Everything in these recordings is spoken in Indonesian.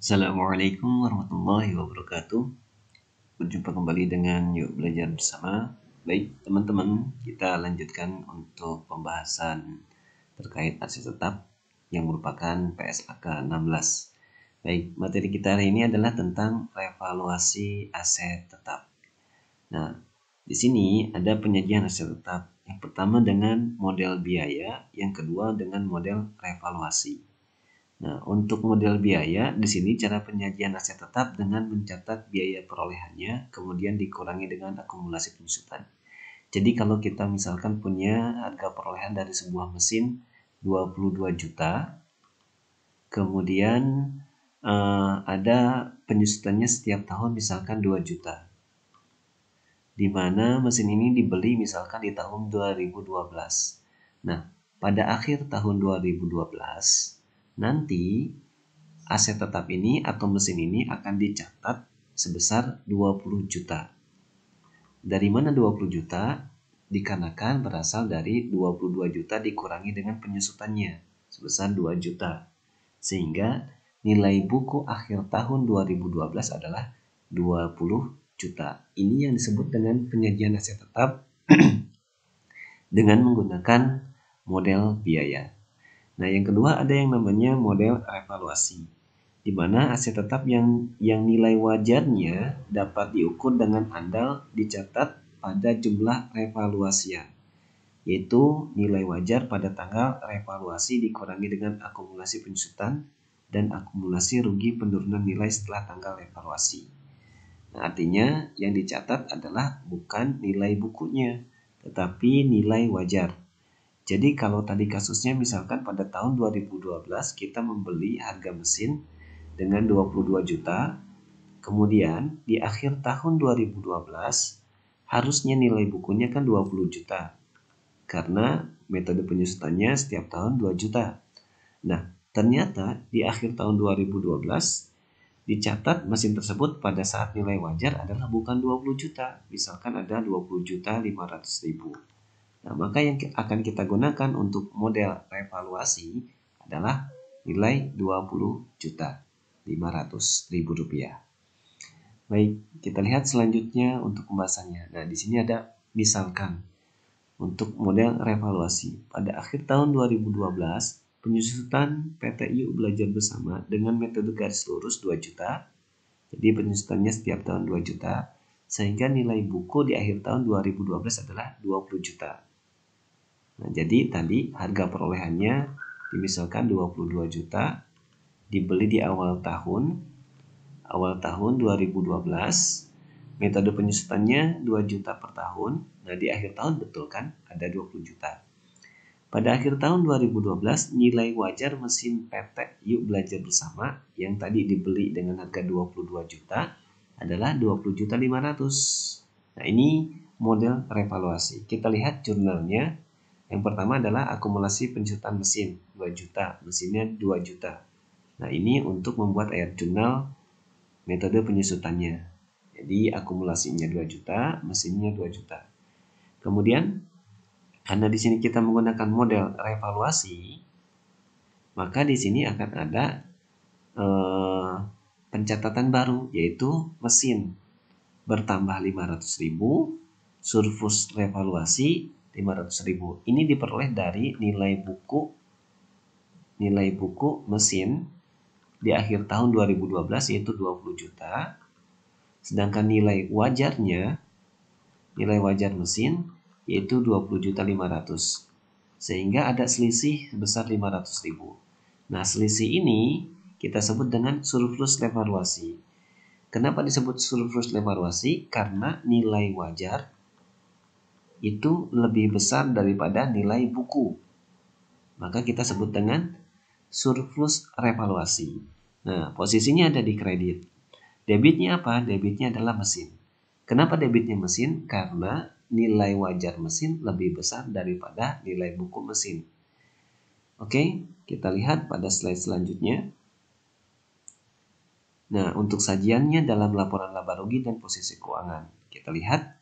Assalamualaikum warahmatullahi wabarakatuh. Berjumpa kembali dengan Yuk Belajar Bersama. Baik teman-teman, kita lanjutkan untuk pembahasan terkait aset tetap yang merupakan PSAK 16. Baik, materi kita hari ini adalah tentang revaluasi aset tetap. Nah, di sini ada penyajian aset tetap. Yang pertama dengan model biaya, yang kedua dengan model revaluasi. Nah, untuk model biaya, di sini cara penyajian aset tetap dengan mencatat biaya perolehannya, kemudian dikurangi dengan akumulasi penyusutan. Jadi kalau kita misalkan punya harga perolehan dari sebuah mesin 22 juta, kemudian ada penyusutannya setiap tahun misalkan 2 juta. Di mana mesin ini dibeli misalkan di tahun 2012. Nah, pada akhir tahun 2012, nanti aset tetap ini atau mesin ini akan dicatat sebesar 20 juta. Dari mana 20 juta? Dikarenakan berasal dari 22 juta dikurangi dengan penyusutannya sebesar 2 juta. Sehingga nilai buku akhir tahun 2012 adalah 20 juta. Ini yang disebut dengan penyajian aset tetap dengan menggunakan model biaya. Nah, yang kedua ada yang namanya model revaluasi, di mana aset tetap yang nilai wajarnya dapat diukur dengan andal dicatat pada jumlah revaluasian, yaitu nilai wajar pada tanggal revaluasi dikurangi dengan akumulasi penyusutan dan akumulasi rugi penurunan nilai setelah tanggal revaluasi. Nah, artinya yang dicatat adalah bukan nilai bukunya, tetapi nilai wajar. Jadi kalau tadi kasusnya misalkan pada tahun 2012 kita membeli harga mesin dengan 22 juta, kemudian di akhir tahun 2012 harusnya nilai bukunya kan 20 juta. Karena metode penyusutannya setiap tahun 2 juta. Nah, ternyata di akhir tahun 2012 dicatat mesin tersebut pada saat nilai wajar adalah bukan 20 juta. Misalkan ada 20 juta 500 ribu. Nah, maka yang akan kita gunakan untuk model revaluasi adalah nilai 20 juta 500 ribu rupiah. Baik, kita lihat selanjutnya untuk pembahasannya. Nah, di sini ada misalkan untuk model revaluasi. Pada akhir tahun 2012, penyusutan PT Yuk Belajar Bersama dengan metode garis lurus 2 juta. Jadi penyusutannya setiap tahun 2 juta. Sehingga nilai buku di akhir tahun 2012 adalah 20 juta. Nah, jadi tadi harga perolehannya misalkan 22 juta, dibeli di awal tahun 2012, metode penyusutannya 2 juta per tahun. Nah, di akhir tahun betul kan ada 20 juta. Pada akhir tahun 2012, nilai wajar mesin PT Yuk Belajar Bersama yang tadi dibeli dengan harga 22 juta adalah 20 juta 500. Nah, ini model revaluasi. Kita lihat jurnalnya. Yang pertama adalah akumulasi penyusutan mesin 2 juta, mesinnya 2 juta. Nah, ini untuk membuat air jurnal metode penyusutannya. Jadi akumulasinya 2 juta, mesinnya 2 juta. Kemudian karena di sini kita menggunakan model revaluasi, maka di sini akan ada pencatatan baru, yaitu mesin bertambah 500.000, surplus revaluasi 500.000. Ini diperoleh dari nilai buku mesin di akhir tahun 2012 yaitu 20 juta. Sedangkan nilai wajar mesin yaitu 20 juta 500. Sehingga ada selisih sebesar 500.000. Nah, selisih ini kita sebut dengan surplus revaluasi. Kenapa disebut surplus revaluasi? Karena nilai wajar itu lebih besar daripada nilai buku. Maka kita sebut dengan surplus revaluasi. Nah, posisinya ada di kredit. Debitnya apa? Debitnya adalah mesin. Kenapa debitnya mesin? Karena nilai wajar mesin lebih besar daripada nilai buku mesin. Oke, kita lihat pada slide selanjutnya. Nah, untuk sajiannya dalam laporan laba rugi dan posisi keuangan. Kita lihat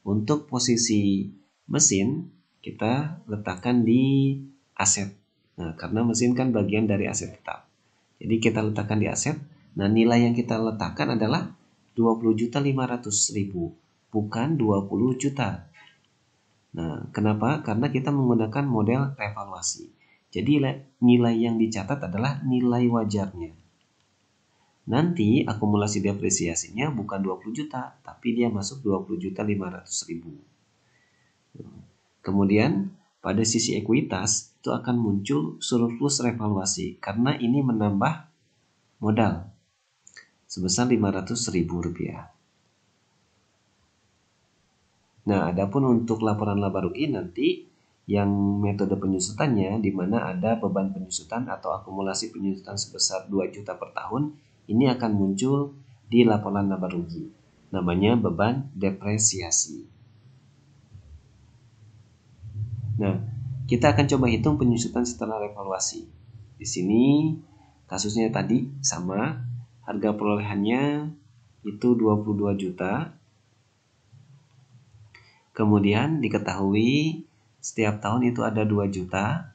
untuk posisi mesin kita letakkan di aset. Nah, karena mesin kan bagian dari aset tetap. Jadi kita letakkan di aset. Nah, nilai yang kita letakkan adalah 20.500.000, bukan 20 juta. Nah, kenapa? Karena kita menggunakan model revaluasi. Jadi nilai yang dicatat adalah nilai wajarnya. Nanti akumulasi depresiasinya bukan 20 juta, tapi dia masuk 20.500.000. Kemudian pada sisi ekuitas itu akan muncul surplus revaluasi karena ini menambah modal sebesar Rp500.000. Nah, adapun untuk laporan laba rugi nanti yang metode penyusutannya di mana ada beban penyusutan atau akumulasi penyusutan sebesar 2 juta per tahun, ini akan muncul di laporan laba rugi. Namanya beban depresiasi. Nah, kita akan coba hitung penyusutan setelah revaluasi. Di sini kasusnya tadi sama, harga perolehannya itu 22 juta. Kemudian diketahui setiap tahun itu ada 2 juta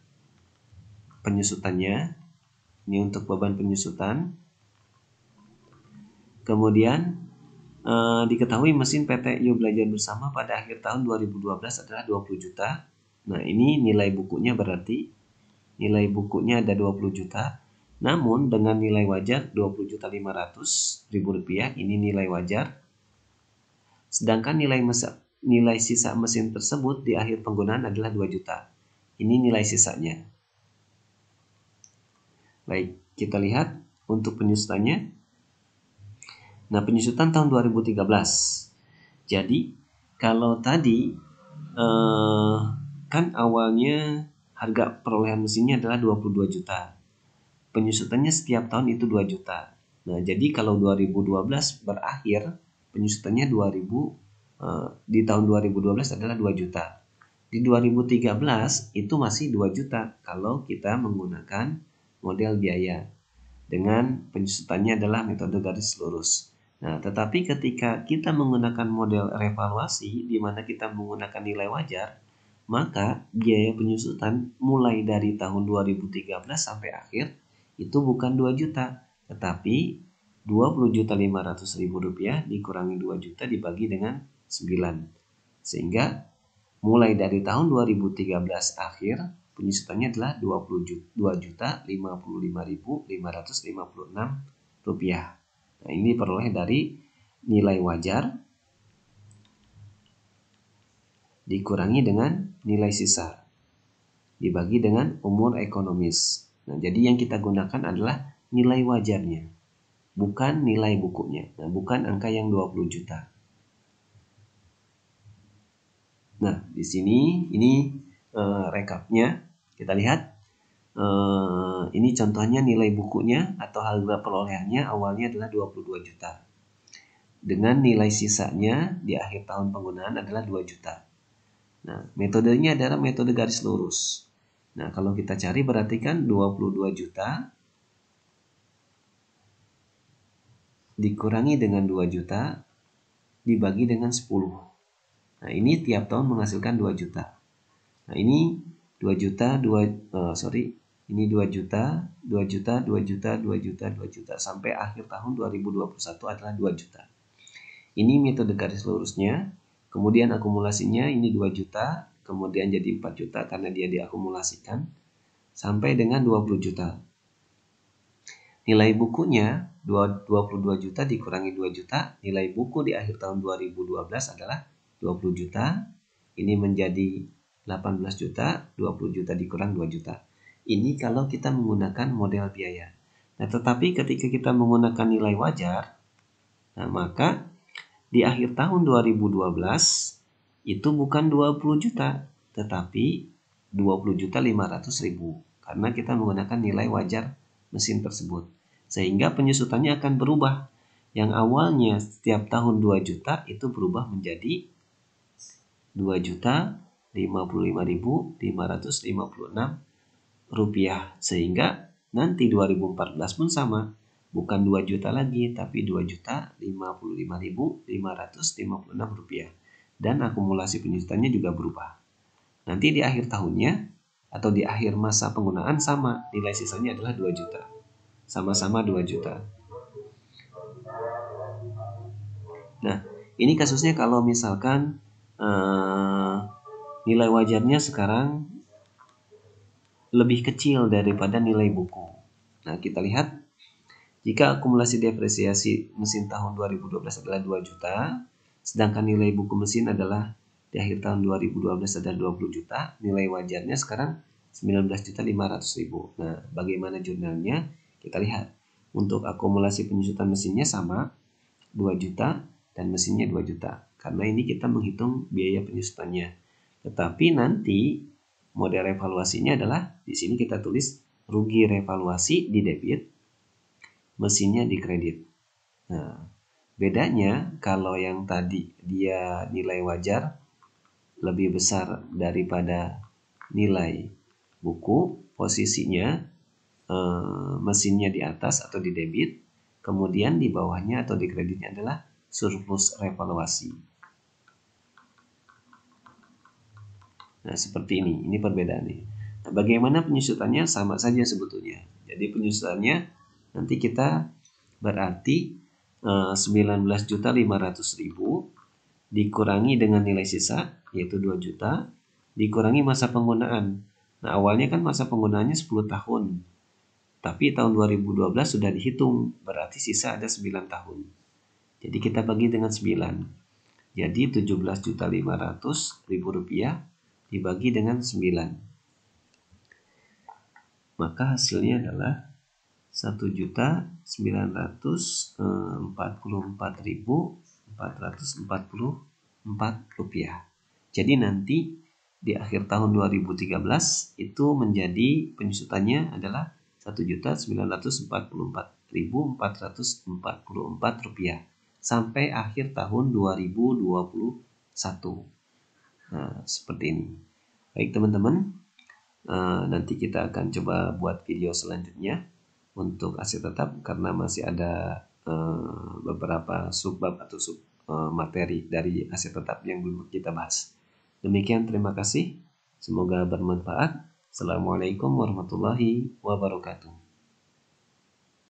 penyusutannya. Ini untuk beban penyusutan. Kemudian diketahui mesin PT Yo Belajar Bersama pada akhir tahun 2012 adalah 20 juta. Nah, ini nilai bukunya berarti nilai bukunya ada 20 juta. Namun dengan nilai wajar 20.500.000 rupiah, ini nilai wajar. Sedangkan nilai sisa mesin tersebut di akhir penggunaan adalah 2 juta. Ini nilai sisanya. Baik, kita lihat untuk penyusutannya. Nah, penyusutan tahun 2013. Jadi, kalau tadi kan awalnya harga perolehan mesinnya adalah 22 juta. Penyusutannya setiap tahun itu 2 juta. Nah, jadi kalau 2012 berakhir, penyusutannya di tahun 2012 adalah 2 juta. Di 2013 itu masih 2 juta kalau kita menggunakan model biaya dengan penyusutannya adalah metode garis lurus. Nah, tetapi ketika kita menggunakan model revaluasi di mana kita menggunakan nilai wajar, maka biaya penyusutan mulai dari tahun 2013 sampai akhir itu bukan 2 juta, tetapi 20.500.000 rupiah dikurangi 2 juta dibagi dengan 9. Sehingga mulai dari tahun 2013 akhir penyusutannya adalah 22.055.556 rupiah. Nah, ini diperoleh dari nilai wajar dikurangi dengan nilai sisa dibagi dengan umur ekonomis. Nah, jadi yang kita gunakan adalah nilai wajarnya, bukan nilai bukunya. Nah, bukan angka yang 20 juta. Nah, di sini ini rekapnya. Kita lihat. Ini contohnya nilai bukunya atau harga perolehannya awalnya adalah 22 juta. Dengan nilai sisanya di akhir tahun penggunaan adalah 2 juta. Nah, metodenya adalah metode garis lurus. Nah, kalau kita cari berarti kan 22 juta dikurangi dengan 2 juta dibagi dengan 10. Nah, ini tiap tahun menghasilkan 2 juta. Nah, ini 2 juta, ini 2 juta, 2 juta, 2 juta, 2 juta, 2 juta. Sampai akhir tahun 2021 adalah 2 juta. Ini metode garis lurusnya. Kemudian akumulasinya ini 2 juta. Kemudian jadi 4 juta karena dia diakumulasikan. Sampai dengan 20 juta. Nilai bukunya 22 juta dikurangi 2 juta. Nilai buku di akhir tahun 2012 adalah 20 juta. Ini menjadi 18 juta. 20 juta dikurang 2 juta. Ini kalau kita menggunakan model biaya. Nah, tetapi ketika kita menggunakan nilai wajar, nah maka di akhir tahun 2012 itu bukan 20 juta, tetapi 20.500.000 karena kita menggunakan nilai wajar mesin tersebut. Sehingga penyusutannya akan berubah. Yang awalnya setiap tahun 2 juta itu berubah menjadi 2.055.556 rupiah, sehingga nanti 2014 pun sama, bukan 2 juta lagi tapi 2.055.556 rupiah, dan akumulasi penyusutannya juga berubah. Nanti di akhir tahunnya atau di akhir masa penggunaan sama, nilai sisanya adalah 2 juta, sama-sama 2 juta. Nah, ini kasusnya kalau misalkan nilai wajarnya sekarang lebih kecil daripada nilai buku. Nah, kita lihat jika akumulasi depresiasi mesin tahun 2012 adalah 2 juta, sedangkan nilai buku mesin adalah di akhir tahun 2012 adalah 20 juta, nilai wajarnya sekarang 19.500.000. Nah, bagaimana jurnalnya? Kita lihat. Untuk akumulasi penyusutan mesinnya sama 2 juta dan mesinnya 2 juta. Karena ini kita menghitung biaya penyusutannya. Tetapi nanti model evaluasinya adalah di sini kita tulis rugi revaluasi di debit, mesinnya di kredit. Nah, bedanya kalau yang tadi dia nilai wajar lebih besar daripada nilai buku, posisinya mesinnya di atas atau di debit, kemudian di bawahnya atau di kreditnya adalah surplus revaluasi. Nah, seperti ini perbedaannya. Nah, bagaimana penyusutannya? Sama saja sebetulnya. Jadi penyusutannya nanti kita berarti 19.500.000 dikurangi dengan nilai sisa yaitu 2 juta dikurangi masa penggunaan. Nah, awalnya kan masa penggunaannya 10 tahun. Tapi tahun 2012 sudah dihitung, berarti sisa ada 9 tahun. Jadi kita bagi dengan 9. Jadi 17.500.000 rupiah dibagi dengan 9. Maka hasilnya adalah 1.944.444 rupiah. Jadi nanti di akhir tahun 2013 itu menjadi penyusutannya adalah 1.944.444 rupiah sampai akhir tahun 2021. Nah, seperti ini. Baik teman-teman, nanti kita akan coba buat video selanjutnya untuk aset tetap karena masih ada beberapa subbab atau sub materi dari aset tetap yang belum kita bahas. Demikian, terima kasih. Semoga bermanfaat. Assalamualaikum warahmatullahi wabarakatuh.